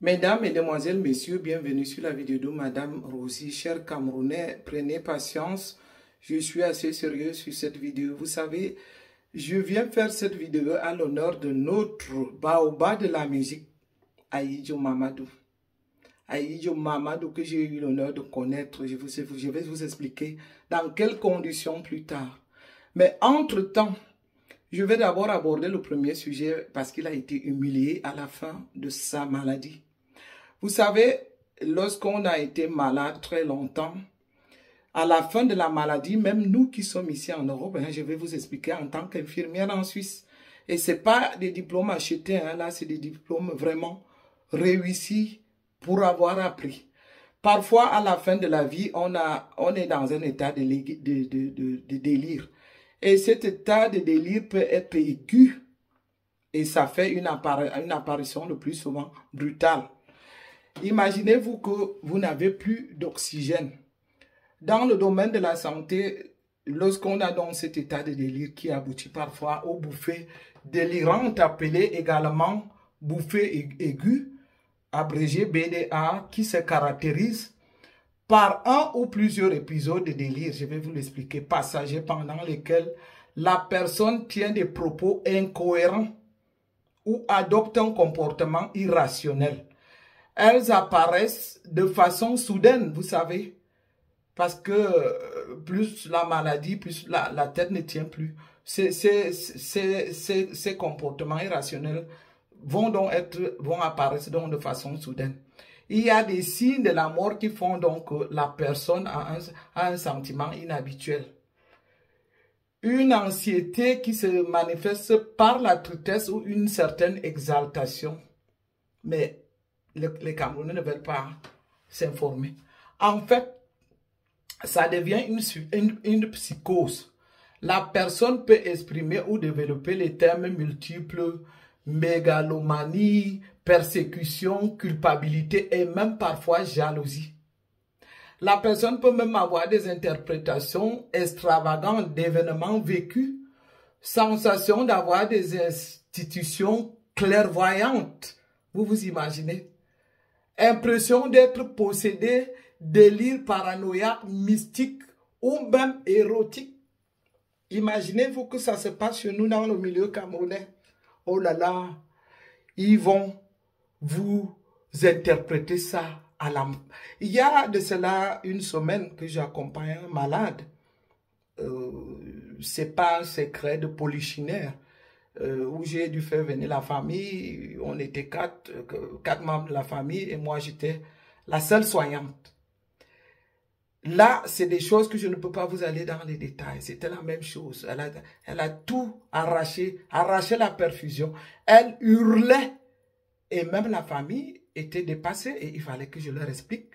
Mesdames, Mesdemoiselles, Messieurs, bienvenue sur la vidéo de Madame Rosie. Chers Camerounais, prenez patience. Je suis assez sérieux sur cette vidéo. Vous savez, je viens faire cette vidéo à l'honneur de notre baobab de la musique, Ahidjo Mamadou. Ahidjo Mamadou que j'ai eu l'honneur de connaître. Je vais vous expliquer dans quelles conditions plus tard. Mais entre-temps, je vais d'abord aborder le premier sujet parce qu'il a été humilié à la fin de sa maladie. Vous savez, lorsqu'on a été malade très longtemps, à la fin de la maladie, même nous qui sommes ici en Europe, je vais vous expliquer en tant qu'infirmière en Suisse. Et ce n'est pas des diplômes achetés, là c'est des diplômes vraiment réussis pour avoir appris. Parfois, à la fin de la vie, on est dans un état de délire. Et cet état de délire peut être aigu et ça fait une apparition le plus souvent brutale. Imaginez-vous que vous n'avez plus d'oxygène. Dans le domaine de la santé, lorsqu'on a donc cet état de délire qui aboutit parfois aux bouffées délirantes appelées également bouffées aiguës, abrégé BDA, qui se caractérise par un ou plusieurs épisodes de délire, je vais vous l'expliquer, passagers pendant lesquels la personne tient des propos incohérents ou adopte un comportement irrationnel. Elles apparaissent de façon soudaine, vous savez, parce que plus la maladie, plus la tête ne tient plus. Ces comportements irrationnels vont apparaître donc de façon soudaine. Il y a des signes de la mort qui font donc que la personne a un sentiment inhabituel. Une anxiété qui se manifeste par la tristesse ou une certaine exaltation. Mais les Camerounais ne veulent pas s'informer. En fait, ça devient une psychose. La personne peut exprimer ou développer les termes multiples, mégalomanie, persécution, culpabilité et même parfois jalousie. La personne peut même avoir des interprétations extravagantes d'événements vécus, sensation d'avoir des institutions clairvoyantes. Vous vous imaginez? Impression d'être possédé, délire paranoïaque, mystique ou même érotique. Imaginez-vous que ça se passe chez nous dans le milieu camerounais. Oh là là, ils vont vous interpréter ça à la... Il y a de cela une semaine que j'accompagne un malade. C'est pas un secret de polichinelle. Où j'ai dû faire venir la famille. On était quatre membres de la famille et moi j'étais la seule soignante. Là, c'est des choses que je ne peux pas vous aller dans les détails. C'était la même chose. Elle a tout arraché la perfusion. Elle hurlait. Et même la famille était dépassée. Et il fallait que je leur explique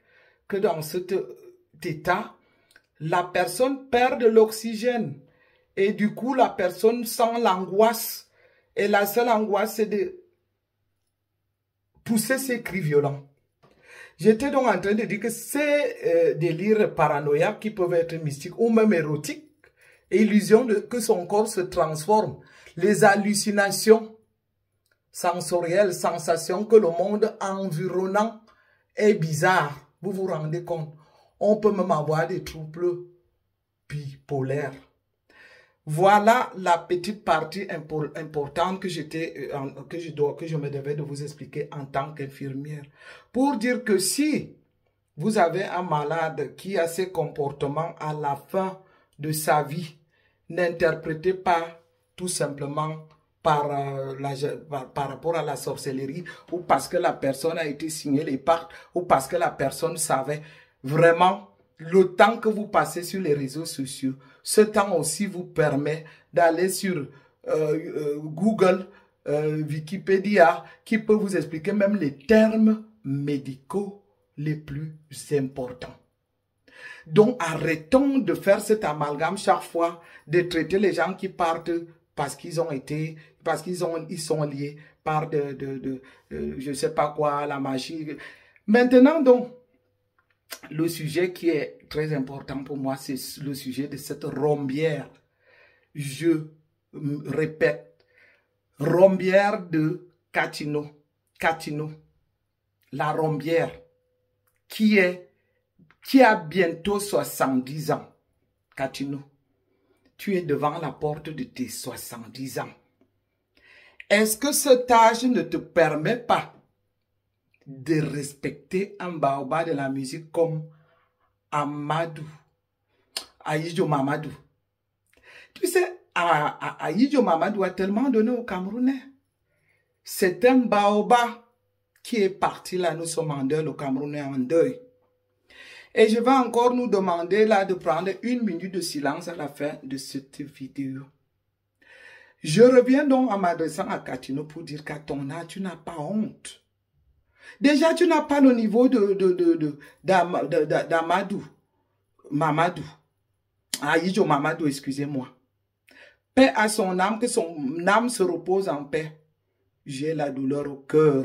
que dans cet état, la personne perd de l'oxygène. Et du coup, la personne sent l'angoisse. Et la seule angoisse, c'est de pousser ses cris violents. J'étais donc en train de dire que ces délires paranoïaques qui peuvent être mystiques ou même érotiques, illusion que son corps se transforme, les hallucinations sensorielles, sensations que le monde environnant est bizarre. Vous vous rendez compte? On peut même avoir des troubles bipolaires. Voilà la petite partie importante que je me devais de vous expliquer en tant qu'infirmière. Pour dire que si vous avez un malade qui a ces comportements à la fin de sa vie, n'interprétez pas tout simplement par rapport à la sorcellerie ou parce que la personne a été signée les pactes ou parce que la personne savait. Vraiment, le temps que vous passez sur les réseaux sociaux, ce temps aussi vous permet d'aller sur Google, Wikipédia, qui peut vous expliquer même les termes médicaux les plus importants. Donc, arrêtons de faire cet amalgame chaque fois, de traiter les gens qui partent parce qu'ils sont liés par je ne sais pas quoi, la magie. Maintenant, donc, le sujet qui est très important pour moi, c'est le sujet de cette rombière. Je répète, rombière de Catino. la Rombière, qui a bientôt 70 ans. Katinou, tu es devant la porte de tes 70 ans. Est-ce que cet âge ne te permet pas de respecter un baobab de la musique comme Amadou, Ahidjo Mamadou? Tu sais, Ahidjo Mamadou a tellement donné aux Camerounais. C'est un baobab qui est parti là, nous sommes en deuil, le Camerounais en deuil. Et je vais encore nous demander là de prendre 1 minute de silence à la fin de cette vidéo. Je reviens donc en m'adressant à Katinou pour dire qu'à ton âge, tu n'as pas honte. Déjà, tu n'as pas le niveau d'Amadou, Mamadou, Ahidjo Mamadou, excusez-moi. Paix à son âme, que son âme se repose en paix. J'ai la douleur au cœur.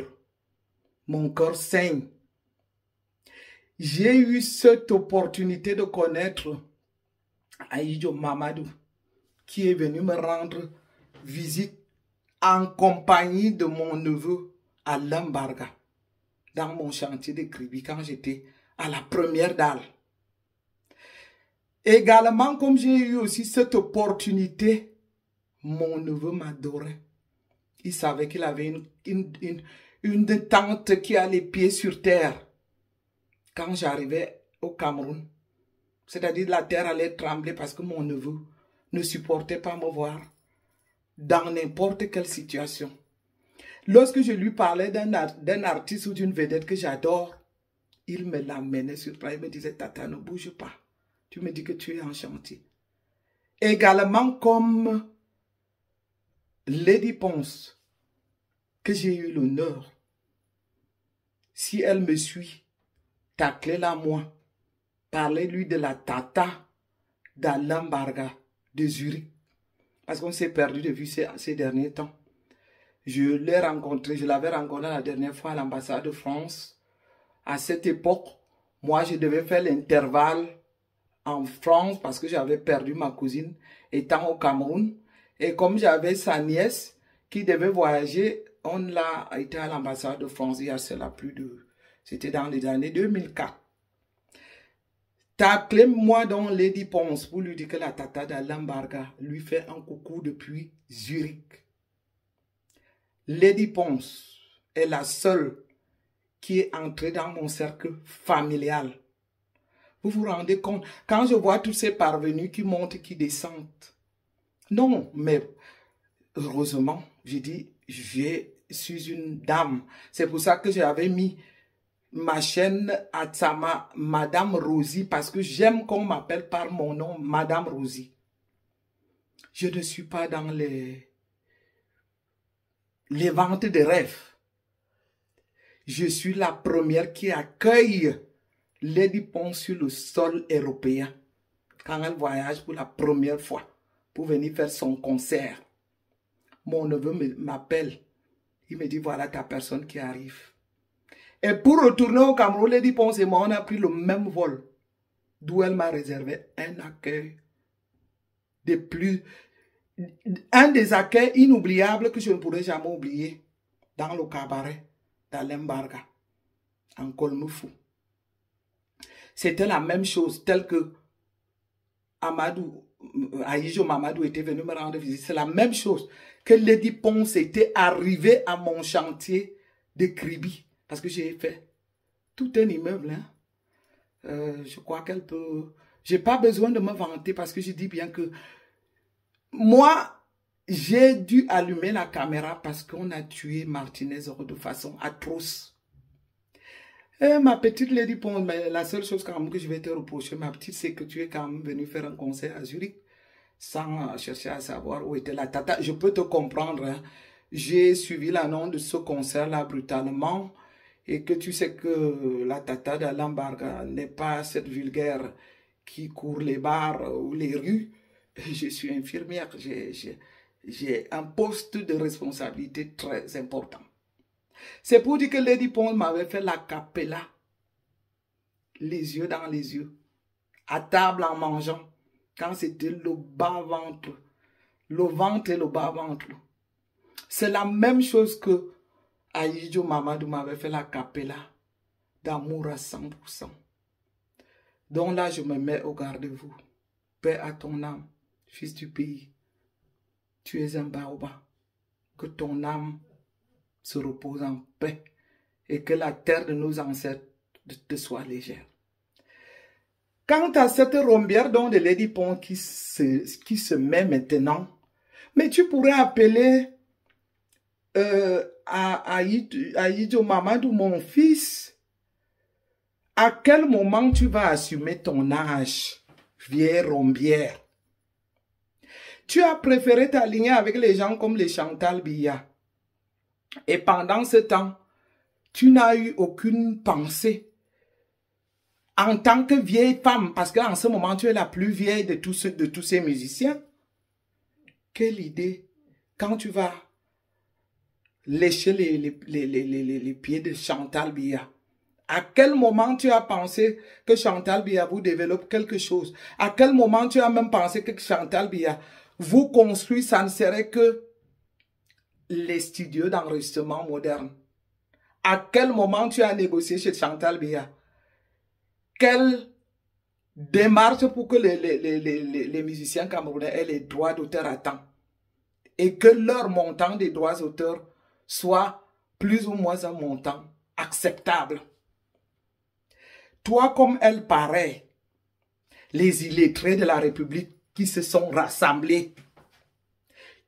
Mon cœur saigne. J'ai eu cette opportunité de connaître Ahidjo Mamadou, qui est venu me rendre visite en compagnie de mon neveu Alain Barga, dans mon chantier de Kribi, quand j'étais à la première dalle. Également, comme j'ai eu aussi cette opportunité, mon neveu m'adorait. Il savait qu'il avait une tante qui a les pieds sur terre. Quand j'arrivais au Cameroun, c'est-à-dire la terre allait trembler parce que mon neveu ne supportait pas me voir dans n'importe quelle situation. Lorsque je lui parlais d'un artiste ou d'une vedette que j'adore, il me l'amenait sur place. Il me disait, Tata, ne bouge pas. Tu me dis que tu es en chantier. Également comme Lady Ponce, que j'ai eu l'honneur, si elle me suit, taclez-la moi. Parlez-lui de la Tata d'Alain Barga de Zurich. Parce qu'on s'est perdu de vue ces derniers temps. Je l'avais rencontré la dernière fois à l'ambassade de France. À cette époque, moi, je devais faire l'intervalle en France parce que j'avais perdu ma cousine étant au Cameroun. Et comme j'avais sa nièce qui devait voyager, on l'a été à l'ambassade de France il y a cela plus de... C'était dans les années 2004. Taclez-moi donc Lady Ponce pour lui dire que la Tata d'Alain Barga lui fait un coucou depuis Zurich. Lady Ponce est la seule qui est entrée dans mon cercle familial. Vous vous rendez compte? Quand je vois tous ces parvenus qui montent, qui descendent. Non, mais heureusement, j'ai dit, je suis une dame. C'est pour ça que j'avais mis ma chaîne Atsama, Madame Rosie, parce que j'aime qu'on m'appelle par mon nom, Madame Rosie. Je ne suis pas dans les ventes de rêves. Je suis la première qui accueille Lady Ponce sur le sol européen quand elle voyage pour la première fois pour venir faire son concert. Mon neveu m'appelle. Il me dit, voilà ta personne qui arrive. Et pour retourner au Cameroun, Lady Ponce et moi, on a pris le même vol, d'où elle m'a réservé un accueil un des accueils inoubliables que je ne pourrai jamais oublier dans le cabaret d'Alain Barga, en Kolmoufou. C'était la même chose, telle que Ahidjo Mamadou était venu me rendre visite. C'est la même chose que Lady Ponce était arrivée à mon chantier de Kribi. Parce que j'ai fait tout un immeuble. Hein. Je crois qu'elle peut... Je n'ai pas besoin de me vanter parce que je dis bien que moi, j'ai dû allumer la caméra parce qu'on a tué Martinez de façon atroce. Et ma petite Lady Ponce, mais la seule chose quand même que je vais te reprocher, ma petite, c'est que tu es quand même venue faire un concert à Zurich sans chercher à savoir où était la Tata. Je peux te comprendre. Hein. J'ai suivi l'annonce de ce concert-là brutalement. Et que tu sais que la Tata d'Alain Barga n'est pas cette vulgaire qui court les bars ou les rues. Je suis infirmière, j'ai un poste de responsabilité très important. C'est pour dire que Lady Ponce m'avait fait la capella, les yeux dans les yeux, à table en mangeant, quand c'était le bas-ventre, le ventre et le bas-ventre. C'est la même chose que Ahidjo Mamadou m'avait fait la capella d'amour à 100%. Donc là, je me mets au garde-vous. Paix à ton âme, fils du pays. Tu es un baobab. Que ton âme se repose en paix et que la terre de nos ancêtres te soit légère. Quant à cette rombière dont de Lady Pont qui se met maintenant, mais tu pourrais appeler Aïdjo Mamadou, mon fils. À quel moment tu vas assumer ton âge, vieille rombière? Tu as préféré t'aligner avec les gens comme les Chantal Biya. Et pendant ce temps, tu n'as eu aucune pensée. En tant que vieille femme, parce qu'en ce moment, tu es la plus vieille de tous ces musiciens. Quelle idée, quand tu vas lécher les pieds de Chantal Biya. À quel moment tu as pensé que Chantal Biya vous développe quelque chose? À quel moment tu as même pensé que Chantal Biya vous construit, ça ne serait que les studios d'enregistrement modernes? À quel moment tu as négocié chez Chantal Biya? Quelle démarche pour que les musiciens camerounais aient les droits d'auteur à temps? Et que leur montant des droits d'auteur soit plus ou moins un montant acceptable. Toi, comme elle paraît, les illettrés de la République qui se sont rassemblés,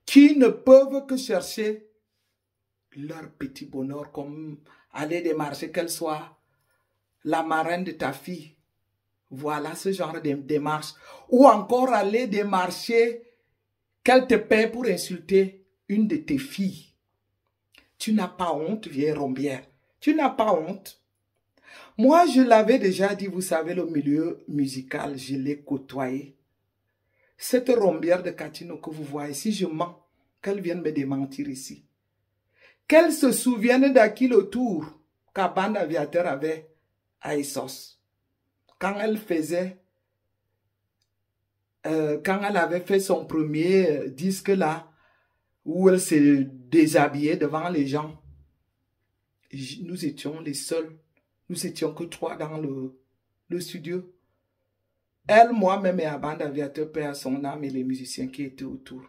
qui ne peuvent que chercher leur petit bonheur, comme aller démarcher, qu'elle soit la marraine de ta fille. Voilà ce genre de démarche. Ou encore aller démarcher qu'elle te paie pour insulter une de tes filles. Tu n'as pas honte, vieille rombière. Tu n'as pas honte. Moi, je l'avais déjà dit, vous savez, le milieu musical, je l'ai côtoyé. Cette rombière de Catino que vous voyez, si je mens, qu'elle vienne me démentir ici. Qu'elle se souvienne d'à qui le tour qu'à Bande Aviateur avait à Essos. Quand elle avait fait son premier disque là, où elle s'est déshabillée devant les gens. Nous étions les seuls. Nous étions que 3 dans le studio. Elle, moi-même et la Bande Aviateur, paix à son âme et les musiciens qui étaient autour.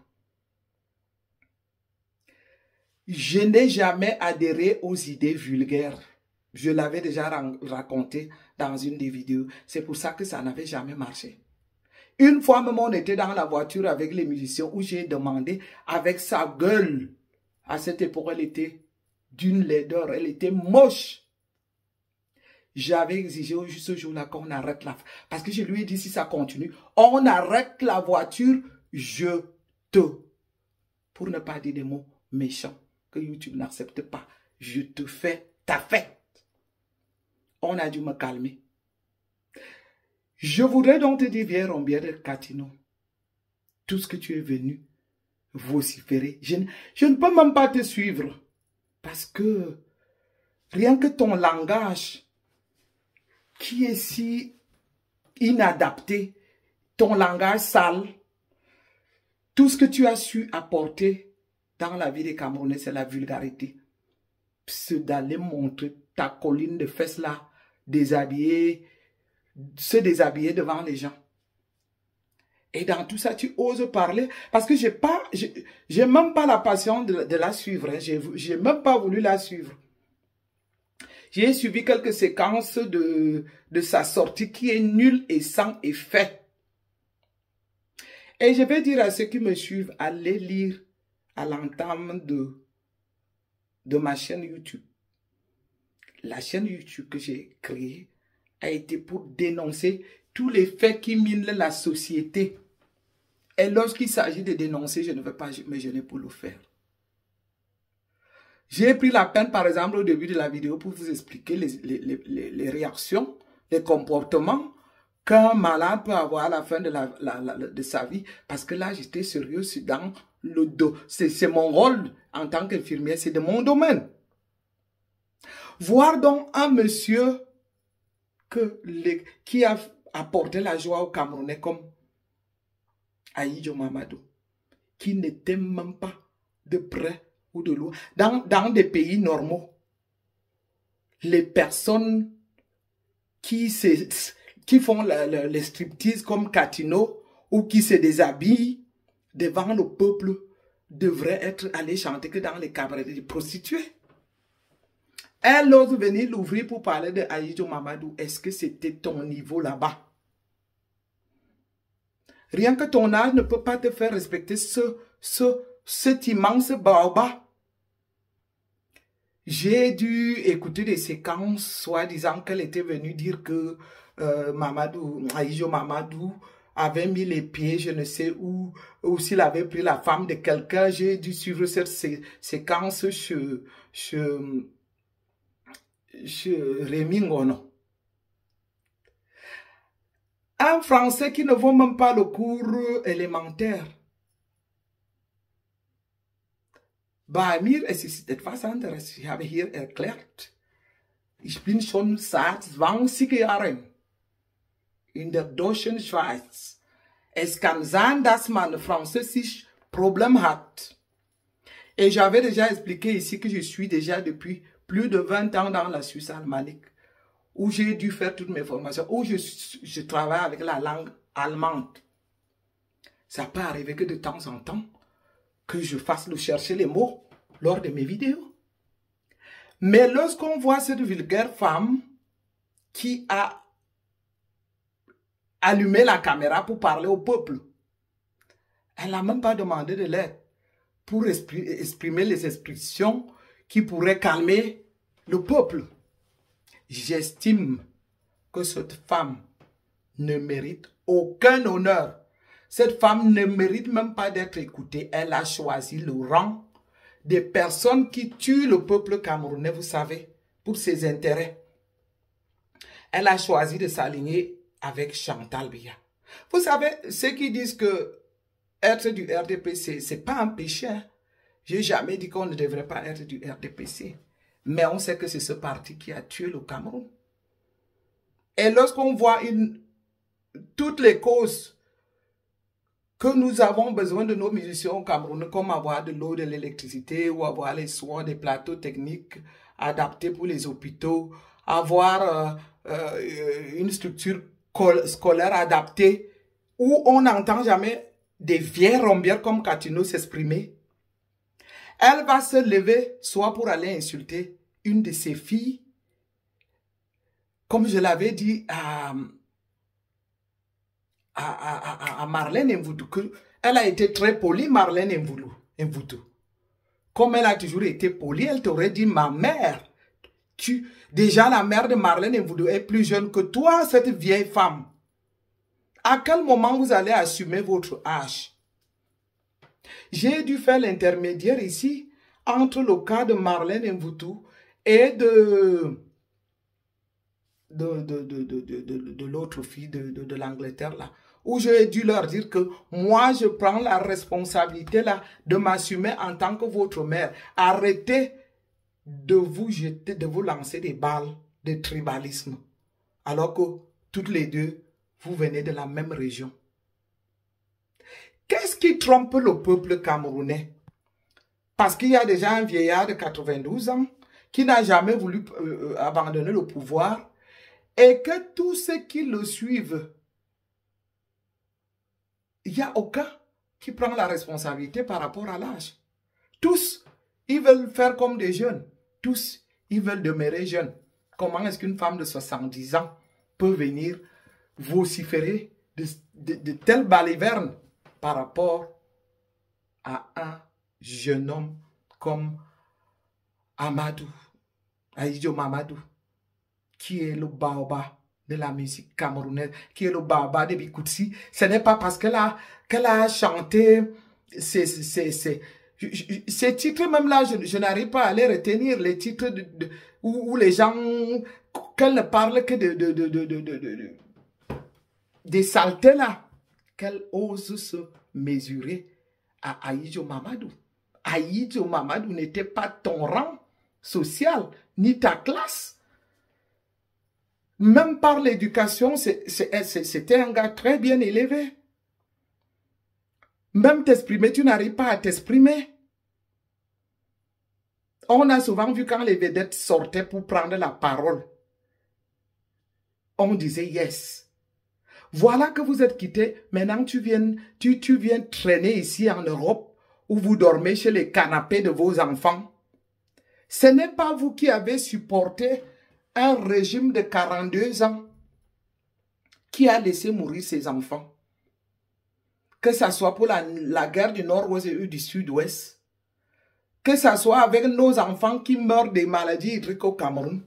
Je n'ai jamais adhéré aux idées vulgaires. Je l'avais déjà raconté dans une des vidéos. C'est pour ça que ça n'avait jamais marché. Une fois même, on était dans la voiture avec les musiciens où j'ai demandé avec sa gueule. À cette époque, elle était d'une laideur, elle était moche. J'avais exigé ce jour-là qu'on arrête la... Parce que je lui ai dit, si ça continue, on arrête la voiture, je te... Pour ne pas dire des mots méchants que YouTube n'accepte pas. Je te fais ta fête. On a dû me calmer. Je voudrais donc te dire, vieille rombière de Catino, tout ce que tu es venu vociférer, je ne peux même pas te suivre. Parce que rien que ton langage qui est si inadapté, ton langage sale, tout ce que tu as su apporter dans la vie des Camerounais, c'est la vulgarité. C'est d'aller montrer ta colline de fesses là, déshabillée, se déshabiller devant les gens. Et dans tout ça, tu oses parler. Parce que j'ai même pas la passion de la suivre. Hein. J'ai même pas voulu la suivre. J'ai suivi quelques séquences de sa sortie qui est nulle et sans effet. Et je vais dire à ceux qui me suivent, allez lire à l'entame de ma chaîne YouTube. La chaîne YouTube que j'ai créée a été pour dénoncer tous les faits qui minent la société. Et lorsqu'il s'agit de dénoncer, je ne vais pas me gêner pour le faire. J'ai pris la peine, par exemple, au début de la vidéo pour vous expliquer les réactions, les comportements qu'un malade peut avoir à la fin de sa vie. Parce que là, j'étais sérieux dans le dos. C'est mon rôle en tant qu'infirmière, c'est de mon domaine. Voir donc un monsieur qui a apporté la joie aux Camerounais comme Aïdjo Mamadou, qui n'était même pas de près ou de loin. Dans des pays normaux, les personnes qui font les striptease comme Catino ou qui se déshabillent devant le peuple devraient être allés chanter que dans les cabarets de prostituées. Elle ose venir l'ouvrir pour parler de Ahidjo Mamadou. Est-ce que c'était ton niveau là-bas? Rien que ton âge ne peut pas te faire respecter cet immense baobab. J'ai dû écouter des séquences, soi-disant qu'elle était venue dire que Ahidjo Mamadou avait mis les pieds, je ne sais où, ou s'il avait pris la femme de quelqu'un. J'ai dû suivre cette séquence chez Rémi Ngono. Un Français qui ne vaut même pas le cours élémentaire. Bei mir es ist etwas anderes. Ich habe hier erklärt, ich bin schon seit 20 Jahren in der deutschen Schweiz. Es kann sein, dass man französisch Problème hat. Et j'avais déjà expliqué ici que je suis déjà depuis plus de 20 ans dans la Suisse alémanique, où j'ai dû faire toutes mes formations, où je travaille avec la langue allemande. Ça peut arriver que de temps en temps, que je fasse le chercher les mots lors de mes vidéos. Mais lorsqu'on voit cette vulgaire femme qui a allumé la caméra pour parler au peuple, elle n'a même pas demandé de l'aide pour exprimer les expressions qui pourraient calmer le peuple. J'estime que cette femme ne mérite aucun honneur. Cette femme ne mérite même pas d'être écoutée. Elle a choisi le rang des personnes qui tuent le peuple camerounais, vous savez, pour ses intérêts. Elle a choisi de s'aligner avec Chantal Biya. Vous savez, ceux qui disent que être du RDPC, ce n'est pas un péché. Hein? Je n'ai jamais dit qu'on ne devrait pas être du RDPC. Mais on sait que c'est ce parti qui a tué le Cameroun. Et lorsqu'on voit toutes les causes que nous avons besoin de nos musiciens au Cameroun, comme avoir de l'eau, de l'électricité, ou avoir les soins, des plateaux techniques adaptés pour les hôpitaux, avoir une structure scolaire adaptée, où on n'entend jamais des vieilles rombières comme Catino s'exprimer. Elle va se lever soit pour aller insulter une de ses filles, comme je l'avais dit à Marlène Mvoutou, elle a été très polie, Marlène Mvoutou. Comme elle a toujours été polie, elle t'aurait dit, ma mère, déjà la mère de Marlène Mvoutou est plus jeune que toi, cette vieille femme. À quel moment vous allez assumer votre âge? J'ai dû faire l'intermédiaire ici entre le cas de Marlène Mvoutou et de l'autre fille de l'Angleterre là, où j'ai dû leur dire que moi je prends la responsabilité là de m'assumer en tant que votre mère. Arrêtez de vous jeter, de vous lancer des balles de tribalisme, alors que toutes les deux vous venez de la même région. Qu'est-ce qui trompe le peuple camerounais? Parce qu'il y a déjà un vieillard de 92 ans qui n'a jamais voulu abandonner le pouvoir et que tous ceux qui le suivent, il n'y a aucun qui prend la responsabilité par rapport à l'âge. Tous, ils veulent faire comme des jeunes. Tous, ils veulent demeurer jeunes. Comment est-ce qu'une femme de 70 ans peut venir vociférer de telles balivernes par rapport à un jeune homme comme Amadou, Ahidjo Mamadou, qui est le baobab de la musique camerounaise, qui est le baobab de Bikoutsi. Ce n'est pas parce qu'elle a chanté ces titres, même là, je n'arrive pas à les retenir, les titres où les gens, qu'elle ne parle que des saletés là, qu'elle ose se mesurer à Ahidjo Mamadou. Ahidjo Mamadou n'était pas ton rang social, ni ta classe. Même par l'éducation, c'était un gars très bien élevé. Même t'exprimer, tu n'arrives pas à t'exprimer. On a souvent vu quand les vedettes sortaient pour prendre la parole. on disait yes. Voilà que vous êtes quitté. Maintenant, tu viens traîner ici en Europe où vous dormez chez les canapés de vos enfants. Ce n'est pas vous qui avez supporté un régime de 42 ans qui a laissé mourir ses enfants. Que ce soit pour la guerre du Nord-Ouest et du Sud-Ouest. Que ce soit avec nos enfants qui meurent des maladies hydriques au Cameroun.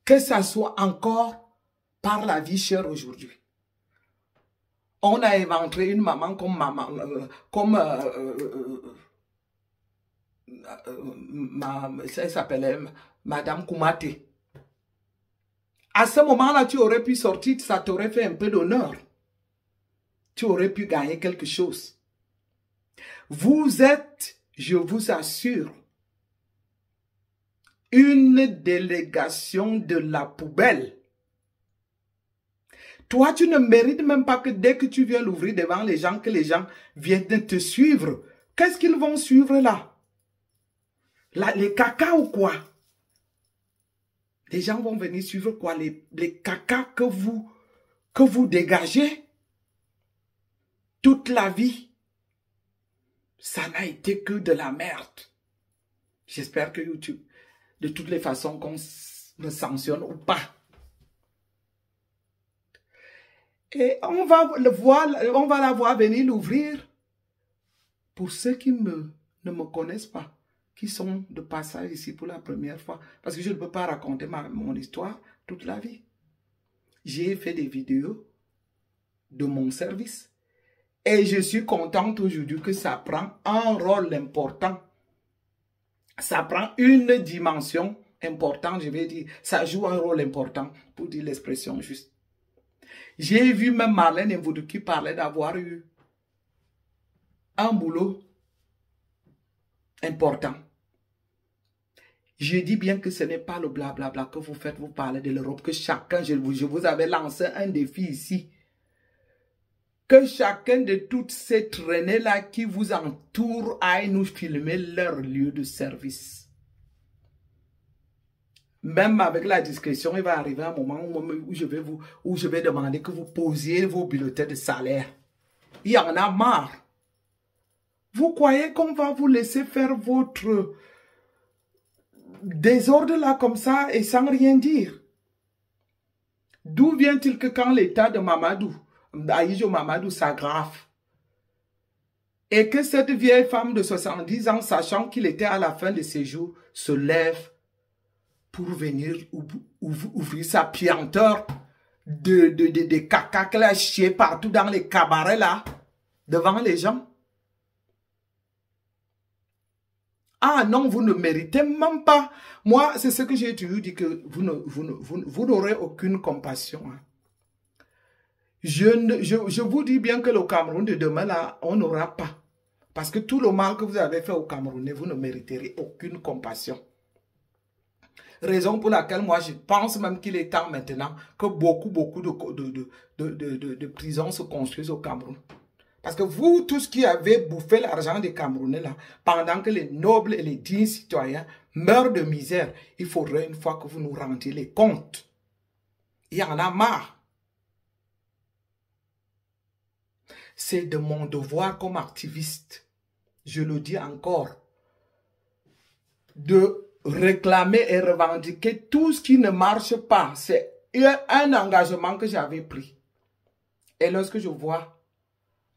Que ce soit encore par la vie chère aujourd'hui. On a inventé une maman ça s'appelait Madame Koumaté. À ce moment-là, tu aurais pu sortir, ça t'aurait fait un peu d'honneur. Tu aurais pu gagner quelque chose. Vous êtes, je vous assure, une délégation de la poubelle. Toi, tu ne mérites même pas que dès que tu viens l'ouvrir devant les gens, que les gens viennent te suivre. Qu'est-ce qu'ils vont suivre là? Les caca ou quoi? Les gens vont venir suivre quoi? Les caca que vous dégagez toute la vie. Ça n'a été que de la merde. J'espère que YouTube, de toutes les façons, qu'on me sanctionne ou pas. Et on va la voir venir l'ouvrir. Pour ceux qui ne me connaissent pas, qui sont de passage ici pour la première fois, parce que je ne peux pas raconter mon histoire toute la vie. J'ai fait des vidéos de mon service et je suis contente aujourd'hui que ça prend un rôle important. Ça prend une dimension importante, je vais dire, ça joue un rôle important pour dire l'expression juste. J'ai vu même Marlène Mvoudou qui parlait d'avoir eu un boulot important. Je dis bien que ce n'est pas le blablabla que vous faites, vous parlez de l'Europe, que chacun, je vous avais lancé un défi ici. Que chacun de toutes ces traînées-là qui vous entourent aille nous filmer leur lieu de service. Même avec la discrétion, il va arriver un moment où je vais demander que vous posiez vos bulletins de salaire. Il y en a marre. Vous croyez qu'on va vous laisser faire votre désordre là comme ça et sans rien dire? D'où vient-il que quand l'état de Mamadou, d'Aïjo Mamadou s'aggrave, et que cette vieille femme de 70 ans, sachant qu'il était à la fin de ses jours, se lève pour venir ouvrir sa pianteur de caca qu'elle a chié partout dans les cabarets là, devant les gens? Ah non, vous ne méritez même pas. Moi, c'est ce que j'ai toujours dit, que vous n'aurez aucune compassion. Hein. Je vous dis bien que le Cameroun de demain, là, on n'aura pas. Parce que tout le mal que vous avez fait au Camerounais, vous ne mériterez aucune compassion. Raison pour laquelle moi, je pense même qu'il est temps maintenant que beaucoup de prisons se construisent au Cameroun. Parce que vous, tous qui avez bouffé l'argent des Camerounais là, pendant que les nobles et les dignes citoyens meurent de misère, il faudrait une fois que vous nous rendiez les comptes. Il y en a marre. C'est de mon devoir comme activiste, je le dis encore, de réclamer et revendiquer tout ce qui ne marche pas. C'est un engagement que j'avais pris. Et lorsque je vois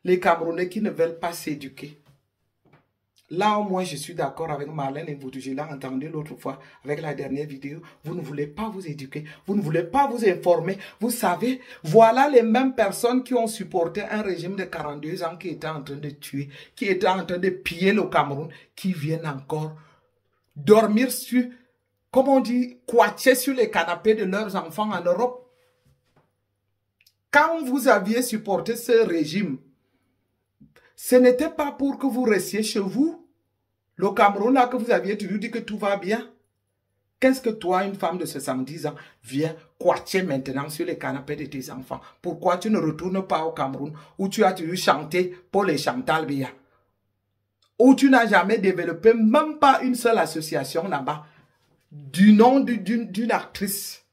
les Camerounais qui ne veulent pas s'éduquer, là au moins je suis d'accord avec Marlène Mvoudou, je l'ai entendu l'autre fois avec la dernière vidéo. Vous ne voulez pas vous éduquer, vous ne voulez pas vous informer. Vous savez, voilà les mêmes personnes qui ont supporté un régime de 42 ans qui était en train de tuer, qui était en train de piller le Cameroun, qui viennent encore dormir sur, comme on dit, couacher sur les canapés de leurs enfants en Europe. Quand vous aviez supporté ce régime, ce n'était pas pour que vous restiez chez vous. Le Cameroun, là, que vous aviez toujours dit que tout va bien. Qu'est-ce que toi, une femme de 70 ans, viens couacher maintenant sur les canapés de tes enfants? Pourquoi tu ne retournes pas au Cameroun où tu as toujours chanté pour les Chantal Biya? Où tu n'as jamais développé même pas une seule association là-bas du nom d'une actrice.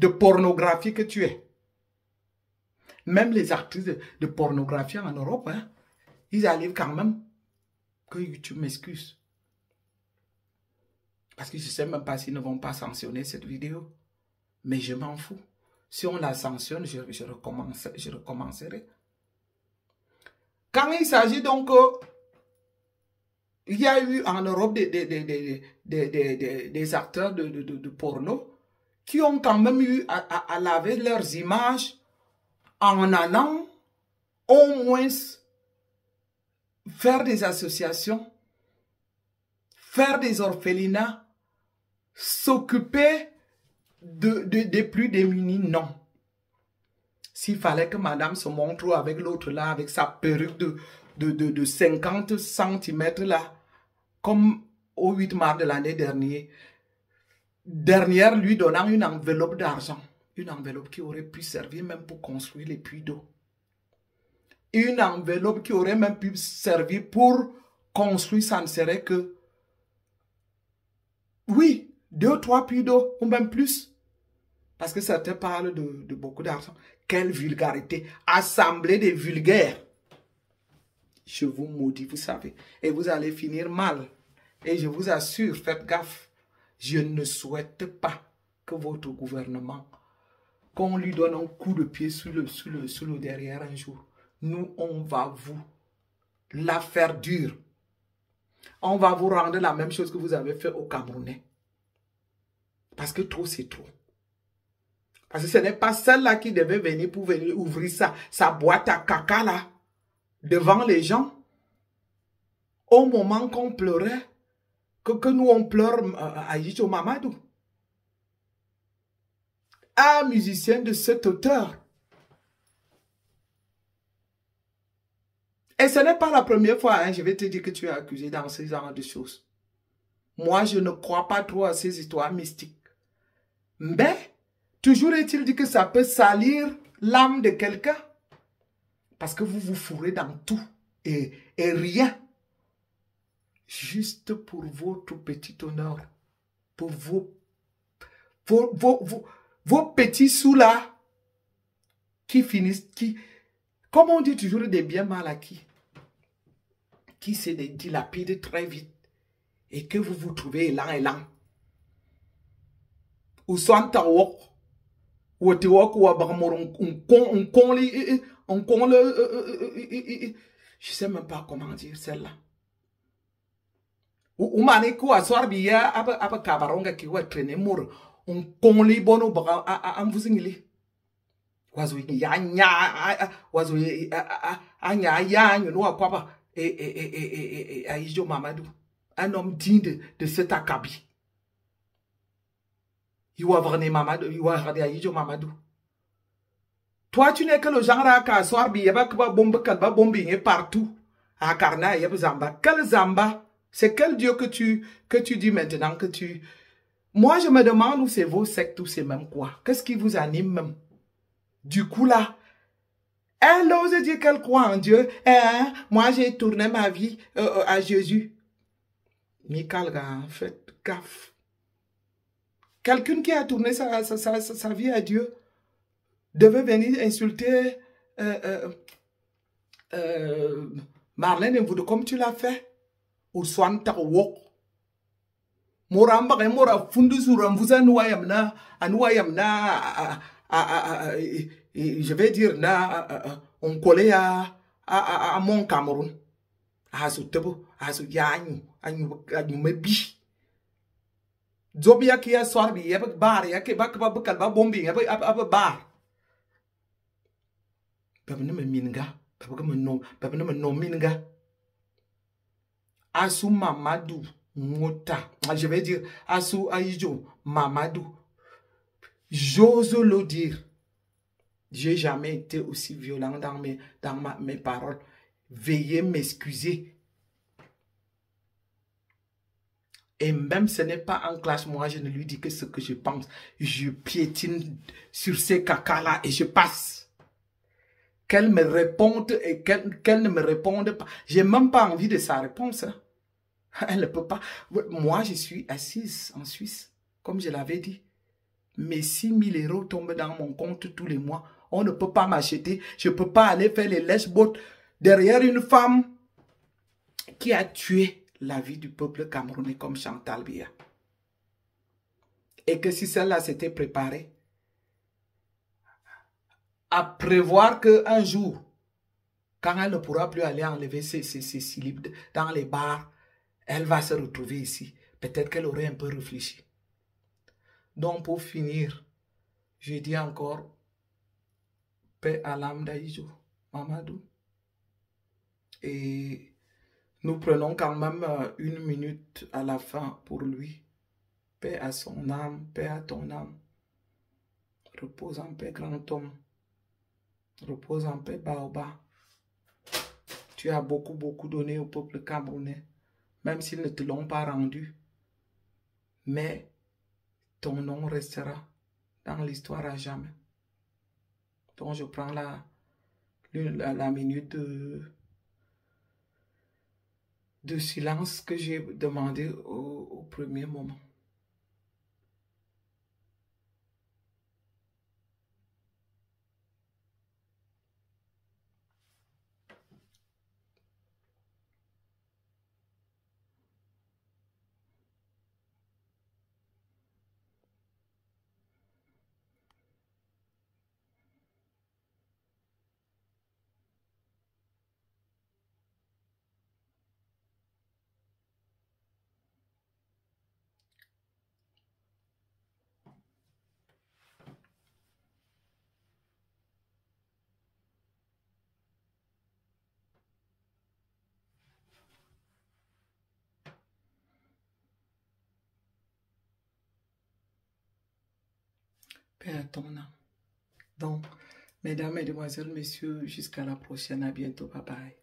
de pornographie que tu es. Même les actrices de pornographie en Europe, hein, ils arrivent quand même que YouTube m'excuse. Parce que je ne sais même pas s'ils ne vont pas sanctionner cette vidéo. Mais je m'en fous. Si on la sanctionne, je recommencerai. Quand il s'agit donc... il y a eu en Europe des acteurs de porno qui ont quand même eu à laver leurs images en allant au moins faire des associations, faire des orphelinats, s'occuper des plus démunis, non. S'il fallait que madame se montre avec l'autre là, avec sa perruque de 50 cm là, comme au 8 mars de l'année dernière, lui donnant une enveloppe d'argent. Une enveloppe qui aurait pu servir même pour construire les puits d'eau. Une enveloppe qui aurait même pu servir pour construire, ça ne serait que, oui, 2, 3 puits d'eau, ou même plus. Parce que certains parlent de beaucoup d'argent. Quelle vulgarité. Assemblée des vulgaires. Je vous maudis, vous savez. Et vous allez finir mal. Et je vous assure, faites gaffe. Je ne souhaite pas que votre gouvernement, qu'on lui donne un coup de pied sous le derrière un jour. Nous, on va vous la faire dure. On va vous rendre la même chose que vous avez fait au Camerounais. Parce que trop, c'est trop. Parce que ce n'est pas celle-là qui devait venir pour venir ouvrir sa boîte à caca là, devant les gens. Au moment qu'on pleurait, que nous on pleure à Yicho Mamadou. Un musicien de cette hauteur. Et ce n'est pas la première fois, hein, je vais te dire que tu es accusé dans ce genre de choses. Moi, je ne crois pas trop à ces histoires mystiques. Mais, toujours est-il dit que ça peut salir l'âme de quelqu'un. Parce que vous vous fourrez dans tout et rien. Juste pour votre petit honneur. Pour vos petits sous là. Qui finissent, comme on dit toujours, des biens mal acquis. Qui se dilapident très vite. Et que vous vous trouvez élan. Ou soit un wok. Ou te wok ou abarmor on con le je sais même pas comment dire celle-là. Ou manikou a soir biya aba kabaronga ki wa traîner mor on con li bono ba am vusingili. Wazo ya nya wazo anya ya no akwaba Yicho Mamadou, un homme digne de cet acabit. Yicho Mamadou. Toi, tu n'es que le genre à kassoir, bombing partout. À Karna, Zamba. Quel Zamba? C'est quel Dieu que tu dis maintenant que tu... Moi, je me demande où c'est vos sectes, où c'est même quoi. Qu'est-ce qui vous anime même? Du coup, là, elle ose dire qu'elle croit en Dieu. Moi, j'ai tourné ma vie à Jésus. Mikalga, faites gaffe. Quelqu'un qui a tourné sa vie à Dieu devait venir insulter Marlène Mvoudou comme tu l'as fait. Ou soit ta wok. Moramba et mora fundu sur un vous anouayamna, je vais dire on collait à mon Cameroun. À ce tebo, à ce yannou, à nous me bi. Zobia qui a soiré, y'a pas bar, y'a que bakaba bombing, y'a pas bar. Pabne me minga, pabne me no minga. Asu Mamadou Mota, je vais dire Asu Yicho Mamadou. J'ose le dire. J'ai jamais été aussi violent dans mes paroles. Veuillez m'excuser. Et même ce n'est pas en classe, moi je ne lui dis que ce que je pense. Je piétine sur ces caca-là et je passe. Qu'elle me réponde et qu'elle ne me réponde pas. J'ai même pas envie de sa réponse. Hein. Elle ne peut pas. Moi je suis assise en Suisse, comme je l'avais dit. Mes 6 000 € tombent dans mon compte tous les mois. On ne peut pas m'acheter. Je ne peux pas aller faire les lèche-bottes derrière une femme qui a tué la vie du peuple camerounais comme Chantal Biya. Et que si celle-là s'était préparée à prévoir qu'un jour, quand elle ne pourra plus aller enlever ses slips dans les bars, elle va se retrouver ici. Peut-être qu'elle aurait un peu réfléchi. Donc pour finir, je dis encore, paix à l'âme d'Aïdjo Mamadou. Et nous prenons quand même 1 minute à la fin pour lui. Paix à son âme, paix à ton âme. Repose en paix, grand homme. Repose en paix, Baoba. Tu as beaucoup donné au peuple camerounais, même s'ils ne te l'ont pas rendu. Mais ton nom restera dans l'histoire à jamais. Donc je prends la minute de silence que j'ai demandé au premier moment. Paix à ton âme. Donc, mesdames, mesdemoiselles, messieurs, jusqu'à la prochaine. À bientôt. Bye bye.